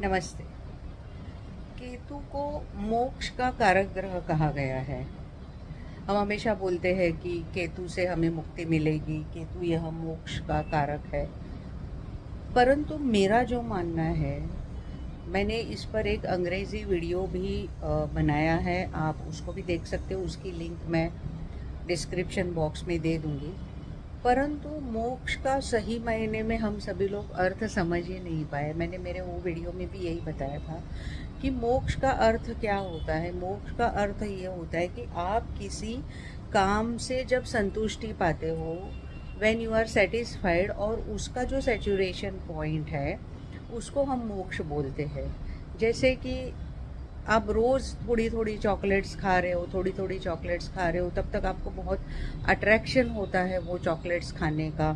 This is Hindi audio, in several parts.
नमस्ते। केतु को मोक्ष का कारक ग्रह कहा गया है। हम हमेशा बोलते हैं कि केतु से हमें मुक्ति मिलेगी, केतु यह मोक्ष का कारक है। परंतु मेरा जो मानना है, मैंने इस पर एक अंग्रेज़ी वीडियो भी बनाया है, आप उसको भी देख सकते हो, उसकी लिंक मैं डिस्क्रिप्शन बॉक्स में दे दूँगी। परंतु मोक्ष का सही मायने में हम सभी लोग अर्थ समझ ही नहीं पाए। मैंने मेरे वो वीडियो में भी यही बताया था कि मोक्ष का अर्थ क्या होता है। मोक्ष का अर्थ ये होता है कि आप किसी काम से जब संतुष्टि पाते हो, व्हेन यू आर सेटिस्फाइड, और उसका जो सैचुरेशन पॉइंट है उसको हम मोक्ष बोलते हैं। जैसे कि आप रोज़ थोड़ी थोड़ी चॉकलेट्स खा रहे हो, थोड़ी थोड़ी चॉकलेट्स खा रहे हो, तब तक आपको बहुत अट्रैक्शन होता है वो चॉकलेट्स खाने का।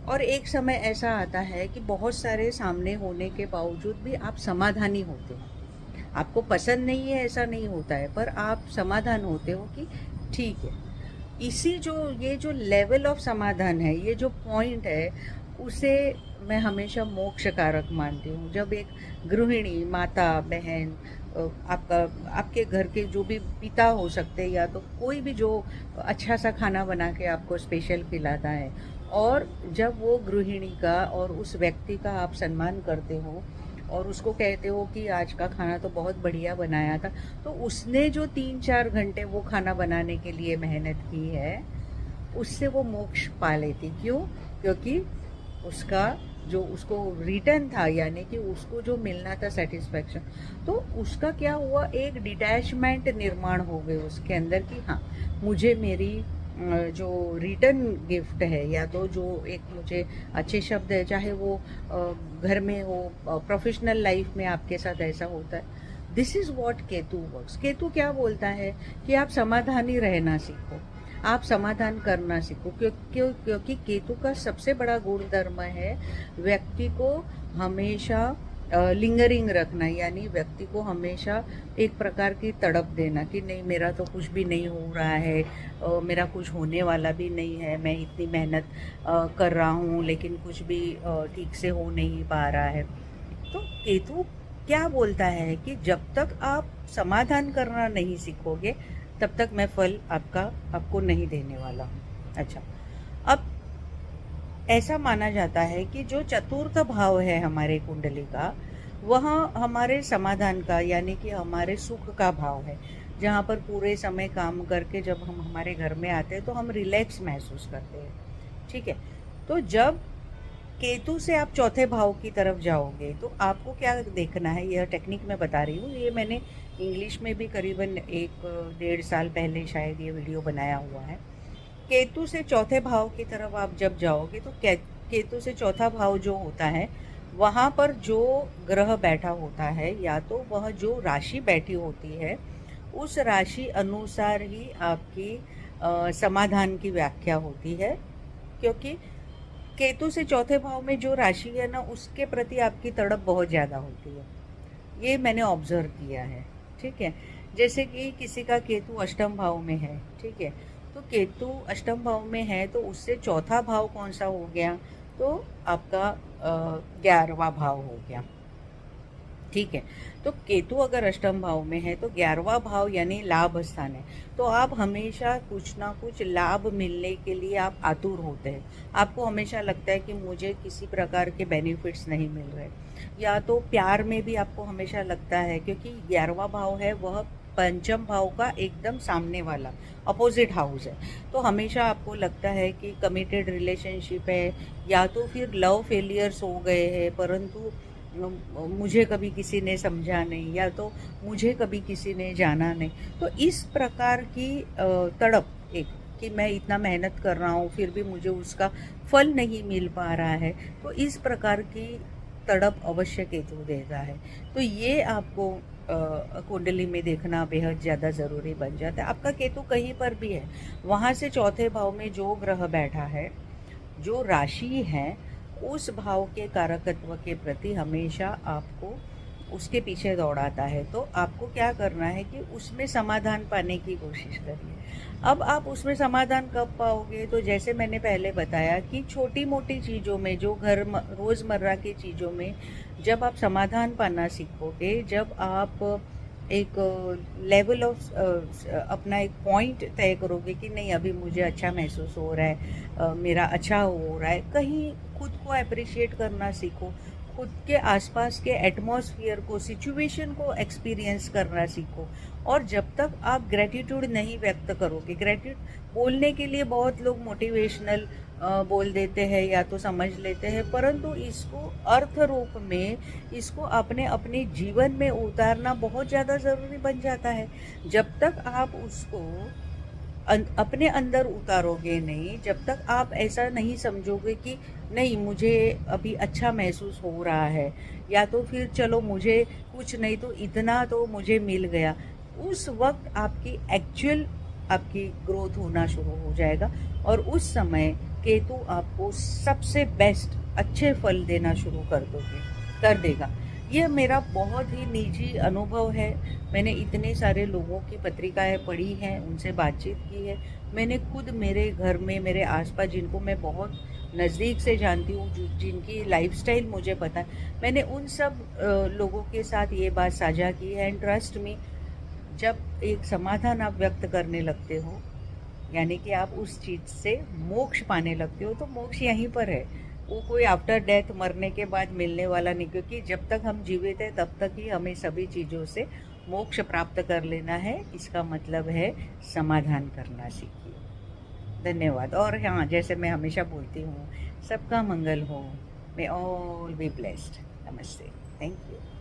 और एक समय ऐसा आता है कि बहुत सारे सामने होने के बावजूद भी आप समाधानी होते हो। आपको पसंद नहीं है ऐसा नहीं होता है, पर आप समाधान होते हो कि ठीक है। इसी ये जो लेवल ऑफ समाधान है, ये जो पॉइंट है, उसे मैं हमेशा मोक्ष कारक मानती हूँ। जब एक गृहिणी, माता, बहन, आपके घर के जो भी पिता हो सकते हैं, या तो कोई भी जो अच्छा सा खाना बना के आपको स्पेशल खिलाता है, और जब वो गृहिणी का और उस व्यक्ति का आप सम्मान करते हो और उसको कहते हो कि आज का खाना तो बहुत बढ़िया बनाया था, तो उसने जो 3-4 घंटे वो खाना बनाने के लिए मेहनत की है, उससे वो मोक्ष पा लेती। क्यों? क्योंकि उसका जो उसको रिटर्न था, यानी कि उसको जो मिलना था सेटिस्फैक्शन, तो उसका क्या हुआ, एक डिटैचमेंट निर्माण हो गई उसके अंदर कि हाँ, मुझे मेरी जो रिटर्न गिफ्ट है, या तो जो एक मुझे अच्छे शब्द है, चाहे वो घर में हो, प्रोफेशनल लाइफ में आपके साथ ऐसा होता है। This is what Ketu works. Ketu क्या बोलता है कि आप समाधानी रहना सीखो, आप समाधान करना सीखो। क्योंकि केतु का सबसे बड़ा गुण धर्म है व्यक्ति को हमेशा लिंगरिंग रखना, यानी व्यक्ति को हमेशा एक प्रकार की तड़प देना कि नहीं, मेरा तो कुछ भी नहीं हो रहा है, मेरा कुछ होने वाला भी नहीं है, मैं इतनी मेहनत कर रहा हूँ लेकिन कुछ भी ठीक से हो नहीं पा रहा है। तो केतु क्या बोलता है कि जब तक आप समाधान करना नहीं सीखोगे, तब तक मैं फल आपको नहीं देने वाला हूँ। अच्छा, अब ऐसा माना जाता है कि जो चतुर्थ भाव है हमारे कुंडली का, वह हमारे समाधान का, यानी कि हमारे सुख का भाव है। जहाँ पर पूरे समय काम करके जब हम हमारे घर में आते हैं तो हम रिलैक्स महसूस करते हैं। ठीक है, तो जब केतु से आप चौथे भाव की तरफ जाओगे तो आपको क्या देखना है, यह टेक्निक मैं बता रही हूँ। ये मैंने इंग्लिश में भी करीबन 1-1.5 साल पहले शायद ये वीडियो बनाया हुआ है। केतु से चौथे भाव की तरफ आप जब जाओगे तो केतु से चौथा भाव जो होता है, वहाँ पर जो ग्रह बैठा होता है, या तो वह जो राशि बैठी होती है, उस राशि अनुसार ही आपकी समाधान की व्याख्या होती है। क्योंकि केतु से चौथे भाव में जो राशि है ना, उसके प्रति आपकी तड़प बहुत ज़्यादा होती है। ये मैंने ऑब्जर्व किया है। ठीक है, जैसे कि किसी का केतु अष्टम भाव में है, ठीक है, तो केतु अष्टम भाव में है तो उससे चौथा भाव कौन सा हो गया, तो आपका 11वां भाव हो गया। ठीक है, तो केतु अगर अष्टम भाव में है तो 11वां भाव यानी लाभ स्थान है। तो आप हमेशा कुछ ना कुछ लाभ मिलने के लिए आप आतुर होते हैं। आपको हमेशा लगता है कि मुझे किसी प्रकार के बेनिफिट्स नहीं मिल रहे, या तो प्यार में भी आपको हमेशा लगता है, क्योंकि 11वां भाव है वह पंचम भाव का एकदम सामने वाला अपोजिट हाउस है। तो हमेशा आपको लगता है कि कमिटेड रिलेशनशिप है, या तो फिर लव फेलियर्स हो गए हैं, परंतु मुझे कभी किसी ने समझा नहीं, या तो मुझे कभी किसी ने जाना नहीं। तो इस प्रकार की तड़प, एक कि मैं इतना मेहनत कर रहा हूँ फिर भी मुझे उसका फल नहीं मिल पा रहा है, तो इस प्रकार की तड़प अवश्य केतु देता है। तो ये आपको कुंडली में देखना बेहद ज़्यादा ज़रूरी बन जाता है। आपका केतु कहीं पर भी है, वहाँ से चौथे भाव में जो ग्रह बैठा है, जो राशि है, उस भाव के कारकत्व के प्रति हमेशा आपको उसके पीछे दौड़ाता है, तो आपको क्या करना है कि उसमें समाधान पाने की कोशिश करिए। अब आप उसमें समाधान कब पाओगे, तो जैसे मैंने पहले बताया कि छोटी-मोटी चीज़ों में, जो रोज़मर्रा की चीज़ों में जब आप समाधान पाना सीखोगे, जब आप एक लेवल ऑफ अपना एक पॉइंट तय करोगे कि नहीं अभी मुझे अच्छा महसूस हो रहा है, मेरा अच्छा हो रहा है, कहीं खुद को एप्रिशिएट करना सीखो, खुद के आसपास के एटमॉस्फेयर को, सिचुएशन को एक्सपीरियंस करना सीखो। और जब तक आप ग्रेटिट्यूड नहीं व्यक्त करोगे, ग्रेटिट्यूड बोलने के लिए बहुत लोग मोटिवेशनल बोल देते हैं या तो समझ लेते हैं, परंतु इसको अर्थ रूप में, इसको अपने अपने जीवन में उतारना बहुत ज़्यादा ज़रूरी बन जाता है। जब तक आप उसको अपने अंदर उतारोगे नहीं, जब तक आप ऐसा नहीं समझोगे कि नहीं मुझे अभी अच्छा महसूस हो रहा है, या तो फिर चलो मुझे कुछ नहीं तो इतना तो मुझे मिल गया, उस वक्त आपकी एक्चुअल आपकी ग्रोथ होना शुरू हो जाएगा। और उस समय केतु आपको सबसे बेस्ट अच्छे फल देना शुरू कर देगा। ये मेरा बहुत ही निजी अनुभव है। मैंने इतने सारे लोगों की पत्रिकाएँ पढ़ी हैं, उनसे बातचीत की है। मैंने खुद मेरे घर में, मेरे आस-पास जिनको मैं बहुत नज़दीक से जानती हूँ, जिनकी लाइफ़स्टाइल मुझे पता है, मैंने उन सब लोगों के साथ ये बात साझा की है। एंड ट्रस्ट मी, जब एक समाधान आप व्यक्त करने लगते हो, यानी कि आप उस चीज़ से मोक्ष पाने लगते हो, तो मोक्ष यहीं पर है। वो कोई आफ्टर डेथ, मरने के बाद मिलने वाला नहीं, क्योंकि जब तक हम जीवित हैं तब तक ही हमें सभी चीज़ों से मोक्ष प्राप्त कर लेना है। इसका मतलब है समाधान करना सीखिए। धन्यवाद। और हाँ, जैसे मैं हमेशा बोलती हूँ, सबका मंगल हो। मे ऑल बी ब्लेस्ड। नमस्ते। Thank you.